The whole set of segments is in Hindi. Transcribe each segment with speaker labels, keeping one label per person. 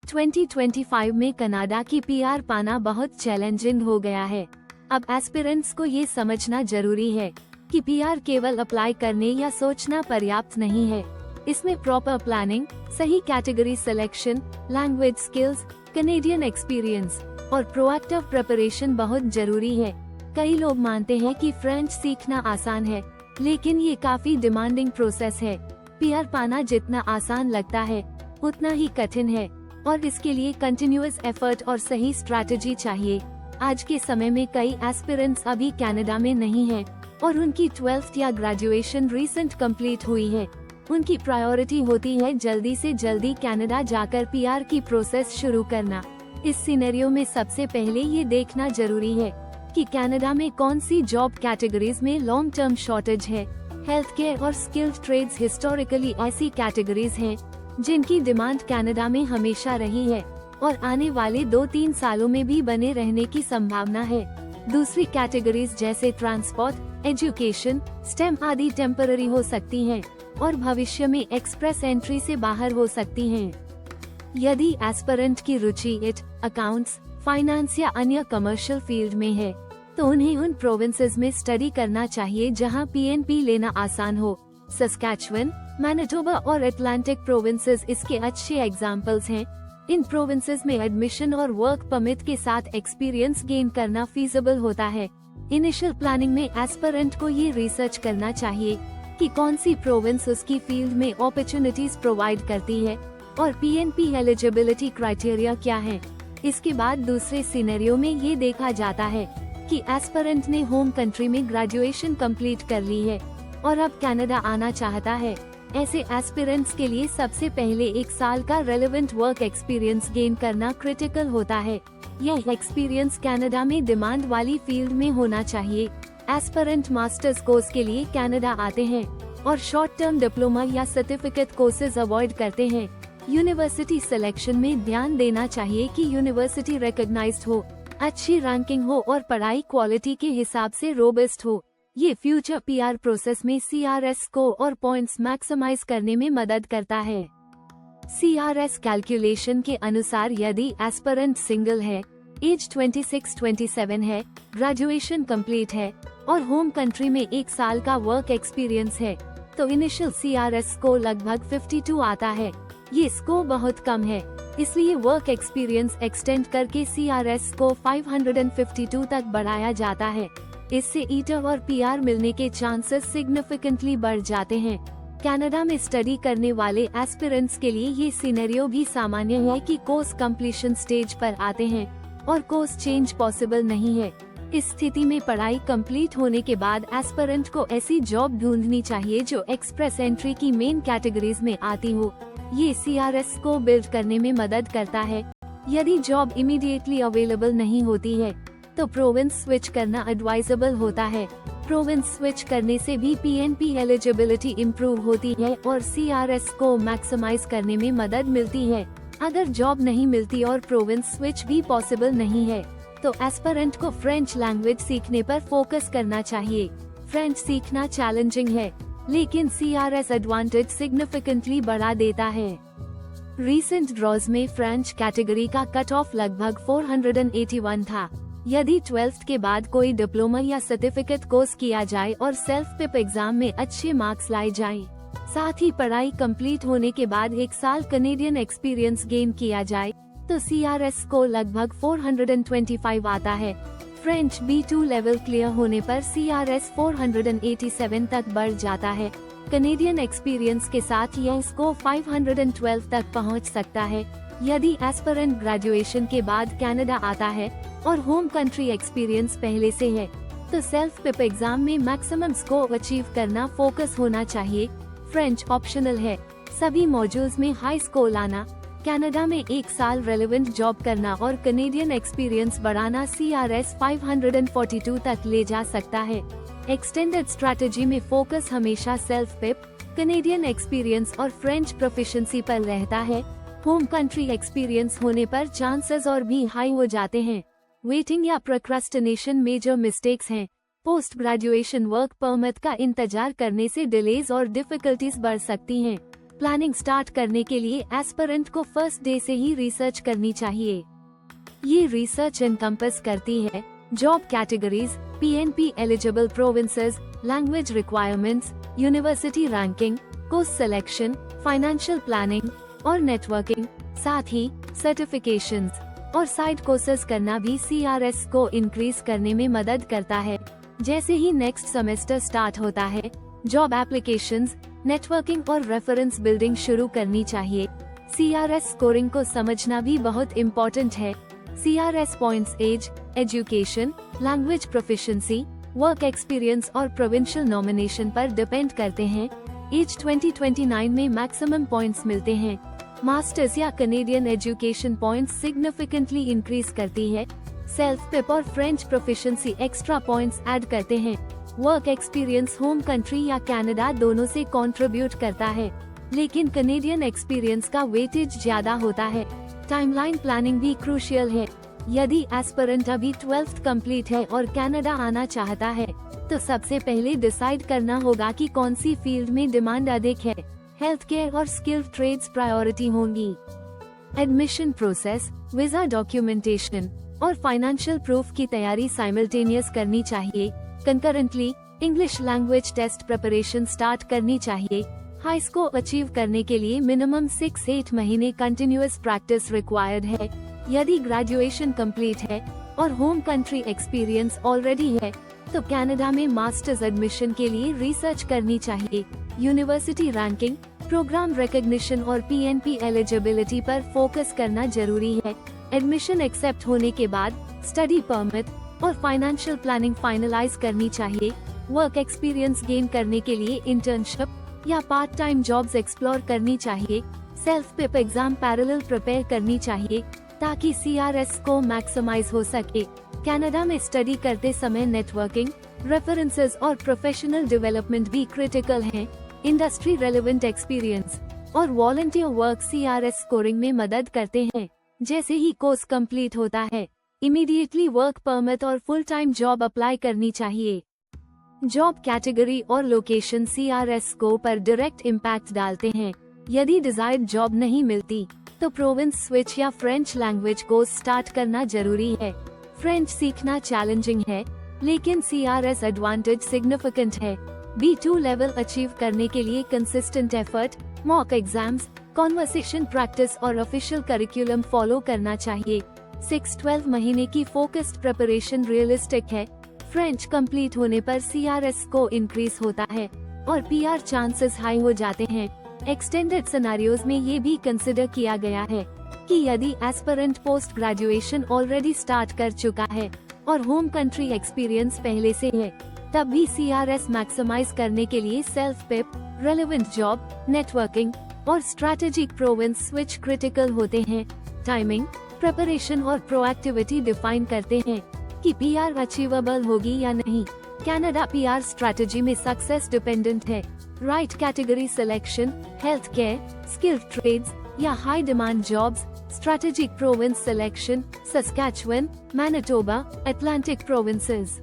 Speaker 1: 2025 में कनाडा की पीआर पाना बहुत चैलेंजिंग हो गया है। अब एस्पिरेंट्स को ये समझना जरूरी है कि पीआर केवल अप्लाई करने या सोचना पर्याप्त नहीं है। इसमें प्रॉपर प्लानिंग, सही category selection, language skills, Canadian experience और प्रोएक्टिव प्रिपरेशन बहुत जरूरी है। कई लोग मानते हैं कि फ्रेंच सीखना आसान है, लेकिन ये काफी डिमांडिंग प्रोसेस है। पीआर पाना जितना आसान लगता है, उतना ही कठिन है और इसके लिए कंटिन्यूअस एफर्ट और सही स्ट्रैटेजी चाहिए। आज के समय में कई एस्पिरेंट्स अभी कनाडा में नहीं हैं और उनकी 12th या ग्रेजुएशन रिसेंट कंप्लीट हुई है। उनकी प्रायोरिटी होती है जल्दी से जल्दी कनाडा जाकर पीआर की प्रोसेस शुरू करना। इस सिनेरियो में सबसे पहले ये देखना जरूरी है कि कनाडा में कौन सी जॉब कैटेगरीज में लॉन्ग टर्म शॉर्टेज है। हेल्थ केयर और स्किल्ड ट्रेड्स हिस्टोरिकली ऐसी कैटेगरीज हैं जिनकी डिमांड कनाडा में हमेशा रही है और आने वाले 2-3 सालों में भी बने रहने की संभावना है। दूसरी कैटेगरीज जैसे ट्रांसपोर्ट, एजुकेशन, स्टेम आदि टेम्पररी हो सकती हैं और भविष्य में एक्सप्रेस एंट्री से बाहर हो सकती हैं। यदि एस्पिरेंट की रुचि इट, अकाउंट्स, फाइनेंस या अन्य कमर्शियल फील्ड में है, तो उन्हें उन प्रोविंसेस में स्टडी करना चाहिए जहां पीएनपी लेना आसान हो। सस्कैचुअन, मैनिटोबा और अटलांटिक प्रोविंसेस इसके अच्छे एग्जाम्पल्स हैं। इन प्रोविंसेस में एडमिशन और वर्क परमिट के साथ एक्सपीरियंस गेन करना फीजिबल होता है। इनिशियल प्लानिंग में एस्पिरेंट को ये रिसर्च करना चाहिए कि कौन सी प्रोविंस उसकी फील्ड में अपॉर्चुनिटीज प्रोवाइड करती है और पीएनपी एलिजिबिलिटी क्राइटेरिया क्या है। इसके बाद दूसरे सिनेरियो में ये देखा जाता है कि एस्पिरेंट ने होम कंट्री में ग्रेजुएशन कंप्लीट कर ली है और अब कनाडा आना चाहता है। ऐसे एस्पिरेंट्स के लिए सबसे पहले 1 साल का रेलेवेंट वर्क एक्सपीरियंस गेन करना क्रिटिकल होता है। यह एक्सपीरियंस कनाडा में डिमांड वाली फील्ड में होना चाहिए। एस्पिरेंट मास्टर्स कोर्स के लिए कनाडा आते हैं और शॉर्ट टर्म डिप्लोमा या सर्टिफिकेट कोर्सेज अवॉइड करते हैं। यूनिवर्सिटी सिलेक्शन में ध्यान देना चाहिए कि यूनिवर्सिटी रिकॉग्नाइज्ड हो, अच्छी रैंकिंग हो और पढ़ाई क्वालिटी के हिसाब से रोबस्ट हो। ये फ्यूचर पीआर प्रोसेस में सीआरएस स्कोर और पॉइंट्स मैक्सिमाइज करने में मदद करता है। सीआरएस कैलकुलेशन के अनुसार यदि एस्पिरेंट सिंगल है, एज 26-27 है, ग्रेजुएशन कंप्लीट है और होम कंट्री में 1 साल का वर्क एक्सपीरियंस है, तो इनिशियल सीआरएस स्कोर लगभग 52 आता है। ये स्कोर बहुत कम है, इसलिए वर्क एक्सपीरियंस एक्सटेंड करके सीआरएस स्कोर 552 तक बढ़ाया जाता है। इससे ईटर और पीआर मिलने के चांसेस सिग्निफिकेंटली बढ़ जाते हैं। कनाडा में स्टडी करने वाले एस्पिरेंट्स के लिए ये सिनेरियो भी सामान्य है कि कोर्स कंप्लीशन स्टेज पर आते हैं और कोर्स चेंज पॉसिबल नहीं है। इस स्थिति में पढ़ाई कंप्लीट होने के बाद एस्पिरेंट को ऐसी जॉब ढूंढनी चाहिए जो एक्सप्रेस एंट्री की मेन कैटेगरीज में आती हो। ये सीआरएस को बिल्ड करने में मदद करता है। यदि जॉब इमीडिएटली अवेलेबल नहीं होती है, तो प्रोविंस स्विच करना एडवाइजेबल होता है। प्रोविंस स्विच करने से भी पीएनपी एलिजिबिलिटी इम्प्रूव होती है और सीआरएस को मैक्सिमाइज करने में मदद मिलती है। अगर जॉब नहीं मिलती और प्रोविंस स्विच भी पॉसिबल नहीं है, तो एस्पिरेंट को फ्रेंच लैंग्वेज सीखने पर फोकस करना चाहिए। फ्रेंच सीखना चैलेंजिंग है, लेकिन सीआरएस एडवांटेज सिग्निफिकेंटली बढ़ा देता है। रीसेंट ड्रॉज में फ्रेंच कैटेगरी का कट ऑफ लगभग 481 था। यदि 12th के बाद कोई डिप्लोमा या सर्टिफिकेट कोर्स किया जाए और सेल्फ पिप एग्जाम में अच्छे मार्क्स लाए जाएं, साथ ही पढ़ाई कंप्लीट होने के बाद 1 साल कैनेडियन एक्सपीरियंस गेन किया जाए, तो सीआरएस को लगभग 425 आता है। फ्रेंच B2 लेवल क्लियर होने पर सीआरएस 487 तक बढ़ जाता है। कैनेडियन एक्सपीरियंस के साथ यह स्कोर 512 तक पहुंच सकता है। यदि एस्पिरेंट ग्रेजुएशन के बाद कनाडा आता है और होम कंट्री एक्सपीरियंस पहले से है, तो सेल्फ पिप एग्जाम में मैक्सिमम स्कोर अचीव करना फोकस होना चाहिए। फ्रेंच ऑप्शनल है, सभी मॉड्यूल्स में हाई स्कोर लाना, कनाडा में 1 साल रेलेवेंट जॉब करना और कैनेडियन एक्सपीरियंस बढ़ाना सीआरएस 542 तक ले जा सकता है। एक्सटेंडेड स्ट्रैटेजी में फोकस हमेशा सेल्फ पिप, कैनेडियन एक्सपीरियंस और फ्रेंच प्रोफिशिएंसी पर रहता है। होम कंट्री एक्सपीरियंस होने पर चांसेस और भी हाई हो जाते हैं। वेटिंग या प्रोक्रास्टिनेशन मेजर मिस्टेक्स हैं। पोस्ट ग्रेजुएशन वर्क परमिट का इंतजार करने से डिलेज और डिफिकल्टीज बढ़ सकती हैं। प्लानिंग स्टार्ट करने के लिए एस्पिरेंट को फर्स्ट डे से ही रिसर्च करनी चाहिए। ये रिसर्च एनकम्पस करती है job categories, PNP eligible provinces, language requirements, university ranking, course selection, financial planning और नेटवर्किंग, साथ ही सर्टिफिकेशंस और साइड कोर्सेज करना भी CRS को इंक्रीज करने में मदद करता है। जैसे ही नेक्स्ट सेमेस्टर स्टार्ट होता है, जॉब एप्लीकेशंस, नेटवर्किंग और रेफरेंस बिल्डिंग शुरू करनी चाहिए। CRS स्कोरिंग को समझना भी बहुत इम्पोर्टेंट है। CRS points age, education, language proficiency, work experience और प्रोविंशियल नॉमिनेशन पर डिपेंड करते हैं। एज 2029 में मैक्सिमम पॉइंट्स मिलते हैं। मास्टर्स या Canadian education points significantly increase करती है। सेल्फ पिप और French proficiency extra points add करते हैं। वर्क एक्सपीरियंस होम कंट्री या कनाडा दोनों से कंट्रीब्यूट करता है, लेकिन कनेडियन एक्सपीरियंस का वेटेज ज्यादा होता है। टाइमलाइन प्लानिंग भी क्रूशियल है। यदि एस्पिरेंट अभी 12th कंप्लीट है और कनाडा आना चाहता है, तो सबसे पहले डिसाइड करना होगा कि कौन सी फील्ड में डिमांड अधिक है। हेल्थ केयर और स्किल्ड ट्रेड्स प्रायोरिटी होंगी। एडमिशन प्रोसेस, वीजा डॉक्यूमेंटेशन और फाइनेंशियल प्रूफ की तैयारी साइमल्टेनियस करनी चाहिए। Concurrently English language test preparation start करनी चाहिए। हाई स्कोर अचीव करने के लिए मिनिमम 6-8 महीने कंटिन्यूअस प्रैक्टिस रिक्वायर्ड है। यदि ग्रेजुएशन कंप्लीट है और होम कंट्री एक्सपीरियंस ऑलरेडी है, तो कनाडा में मास्टर्स एडमिशन के लिए रिसर्च करनी चाहिए। यूनिवर्सिटी रैंकिंग, प्रोग्राम रिकॉग्निशन और PNP एलिजिबिलिटी पर फोकस करना जरूरी है। एडमिशन एक्सेप्ट होने के बाद स्टडी परमिट और फाइनेंशियल प्लानिंग फाइनलाइज करनी चाहिए। वर्क एक्सपीरियंस गेन करने के लिए इंटर्नशिप या पार्ट टाइम जॉब्स एक्सप्लोर करनी चाहिए। CELPIP exam parallel prepare करनी चाहिए ताकि CRS को मैक्सिमाइज हो सके। कनाडा में स्टडी करते समय नेटवर्किंग, रेफरेंसेस और प्रोफेशनल डेवलपमेंट भी क्रिटिकल हैं। इंडस्ट्री रेलेवेंट एक्सपीरियंस और वॉलंटियर वर्क CRS स्कोरिंग में मदद करते हैं। जैसे ही कोर्स कंप्लीट होता है, इमीडिएटली वर्क परमिट और फुल टाइम जॉब अप्लाई करनी चाहिए। जॉब कैटेगरी और लोकेशन CRS स्कोर पर डायरेक्ट इम्पैक्ट डालते हैं। यदि डिजायर्ड जॉब नहीं मिलती, तो प्रोविंस स्विच या फ्रेंच लैंग्वेज कोर्स स्टार्ट करना जरूरी है। फ्रेंच सीखना चैलेंजिंग है, लेकिन CRS एडवांटेज सिग्निफिकेंट है। B2 लेवल अचीव करने के लिए consistent effort, mock exams, conversation practice और ऑफिशियल करिकुलम फॉलो करना चाहिए। 6-12 महीने की फोकस्ड प्रिपरेशन रियलिस्टिक है। फ्रेंच कंप्लीट होने पर CRS को इंक्रीज होता है और PR चांसेस हाई हो जाते हैं। एक्सटेंडेड सिनेरियोज में ये भी कंसिडर किया गया है कि यदि aspirant post graduation already start कर चुका है और होम कंट्री एक्सपीरियंस पहले से है, तब भी CRS मैक्सिमाइज करने के लिए CELPIP, relevant job, networking और स्ट्रैटेजिक प्रोविंस स्विच क्रिटिकल होते हैं। टाइमिंग, प्रिपरेशन और प्रोएक्टिविटी डिफाइन करते हैं कि PR अचीवेबल होगी या नहीं। कनाडा PR स्ट्रैटेजी में सक्सेस डिपेंडेंट है। Right category selection, health care, skilled trades या high demand jobs, strategic province selection, Saskatchewan, Manitoba, Atlantic provinces.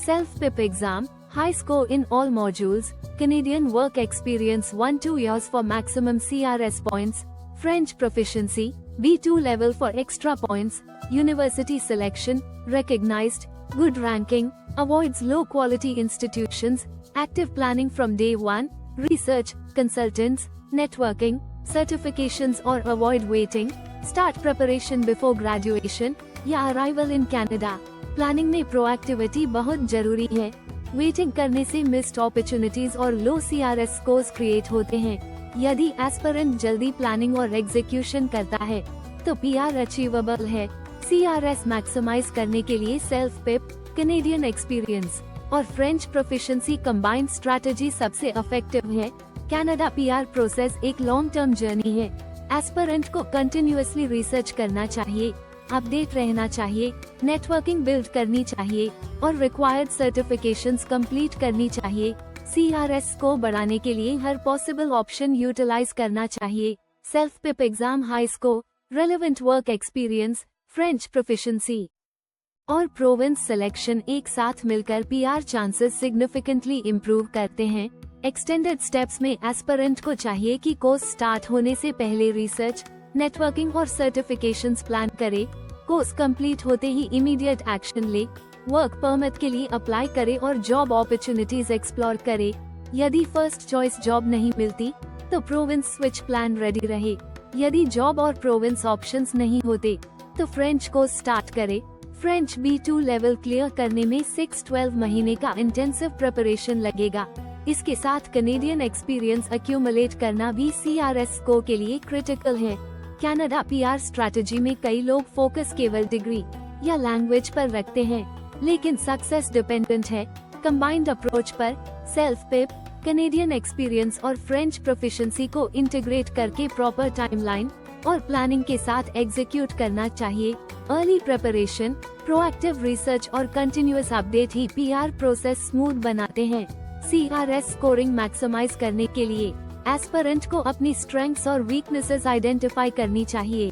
Speaker 1: CELPIP exam, high score in all modules, Canadian work experience 1-2 years for maximum CRS points, French proficiency, B2 level for extra points, university selection, recognized, good ranking, avoids low quality institutions, active planning from day one, research, consultants, networking, certifications or avoid waiting, start preparation before graduation या arrival in Canada. Planning में proactivity बहुत जरूरी है। वेटिंग करने से मिस्ड अपॉर्चुनिटीज और लो CRS स्कोर्स क्रिएट होते हैं। यदि एस्पिरेंट जल्दी प्लानिंग और एग्जीक्यूशन करता है, तो PR अचीवेबल है। CRS मैक्सिमाइज करने के लिए सेल्फ पिप, कैनेडियन एक्सपीरियंस और फ्रेंच प्रोफिशिएंसी कंबाइंड स्ट्रैटेजी सबसे इफेक्टिव है। कनाडा PR प्रोसेस एक लॉन्ग टर्म जर्नी है। एस्पिरेंट को कंटिन्यूअसली रिसर्च करना चाहिए, अपडेट रहना चाहिए, नेटवर्किंग बिल्ड करनी चाहिए और रिक्वायर्ड सर्टिफिकेशंस कंप्लीट करनी चाहिए। CRS को बढ़ाने के लिए हर पॉसिबल ऑप्शन यूटिलाइज करना चाहिए। CELPIP exam, high score, relevant work experience, French proficiency और प्रोविंस सिलेक्शन एक साथ मिलकर PR चांसेस सिग्निफिकेंटली इम्प्रूव करते हैं। एक्सटेंडेड स्टेप्स में एस्पिरेंट को चाहिए कि कोर्स स्टार्ट होने से पहले रिसर्च, नेटवर्किंग और सर्टिफिकेशंस प्लान करे, कोर्स कंप्लीट होते ही इमीडिएट एक्शन ले, वर्क परमिट के लिए अप्लाई करे और जॉब अपॉर्चुनिटीज एक्सप्लोर करे। यदि फर्स्ट चॉइस जॉब नहीं मिलती तो प्रोविंस स्विच प्लान रेडी रहे। यदि जॉब और प्रोविंस ऑप्शंस नहीं होते तो फ्रेंच कोर्स स्टार्ट करे। फ्रेंच B2 लेवल क्लियर करने में 6-12 महीने का इंटेंसिव प्रिपरेशन लगेगा। इसके साथ कनेडियन एक्सपीरियंस एक्यूमुलेट करना भी CRS स्कोर के लिए क्रिटिकल है। कनाडा PR स्ट्रैटेजी में कई लोग फोकस केवल डिग्री या लैंग्वेज पर रखते हैं, लेकिन सक्सेस डिपेंडेंट है कंबाइंड अप्रोच पर। सेल्फ पिप, कनेडियन एक्सपीरियंस और फ्रेंच प्रोफिशिएंसी को इंटीग्रेट करके प्रॉपर टाइमलाइन और प्लानिंग के साथ एग्जीक्यूट करना चाहिए। अर्ली प्रिपरेशन, प्रोएक्टिव रिसर्च और कंटिन्यूअस अपडेट ही PR प्रोसेस स्मूथ बनाते हैं। CRS स्कोरिंग मैक्सिमाइज करने के लिए एस्पिरेंट को अपनी स्ट्रेंथ्स और वीकनेसेस आइडेंटिफाई करनी चाहिए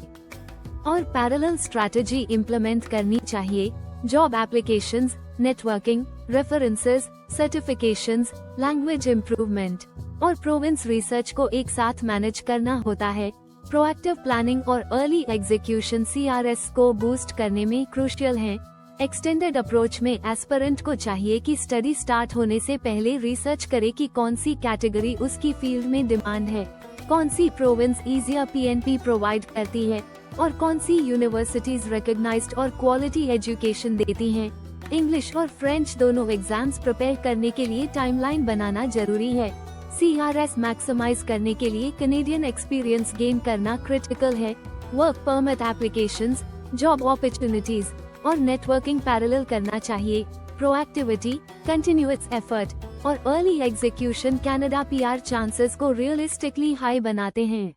Speaker 1: और पैरेलल स्ट्रैटेजी इम्प्लीमेंट करनी चाहिए। Job applications, networking, references, certifications, language improvement और प्रोविंस रिसर्च को एक साथ मैनेज करना होता है। प्रोएक्टिव प्लानिंग और अर्ली एग्जीक्यूशन CRS को बूस्ट करने में क्रूशियल हैं। एक्सटेंडेड अप्रोच में एस्पिरेंट को चाहिए कि स्टडी स्टार्ट होने से पहले रिसर्च करे कि कौन सी कैटेगरी उसकी फील्ड में डिमांड है, कौन सी प्रोविंस इजियर PNP प्रोवाइड करती है और कौन सी यूनिवर्सिटीज रिकॉग्नाइज्ड और क्वालिटी एजुकेशन देती हैं। इंग्लिश और फ्रेंच दोनों एग्जाम्स प्रिपेयर करने के लिए टाइमलाइन बनाना जरूरी है। CRS मैक्सिमाइज करने के लिए कनेडियन एक्सपीरियंस गेन करना क्रिटिकल है। Work permit applications, job opportunities और नेटवर्किंग पैरेलल करना चाहिए। प्रोएक्टिविटी, कंटिन्यूअस एफर्ट और early execution Canada PR chances को रियलिस्टिकली हाई बनाते हैं।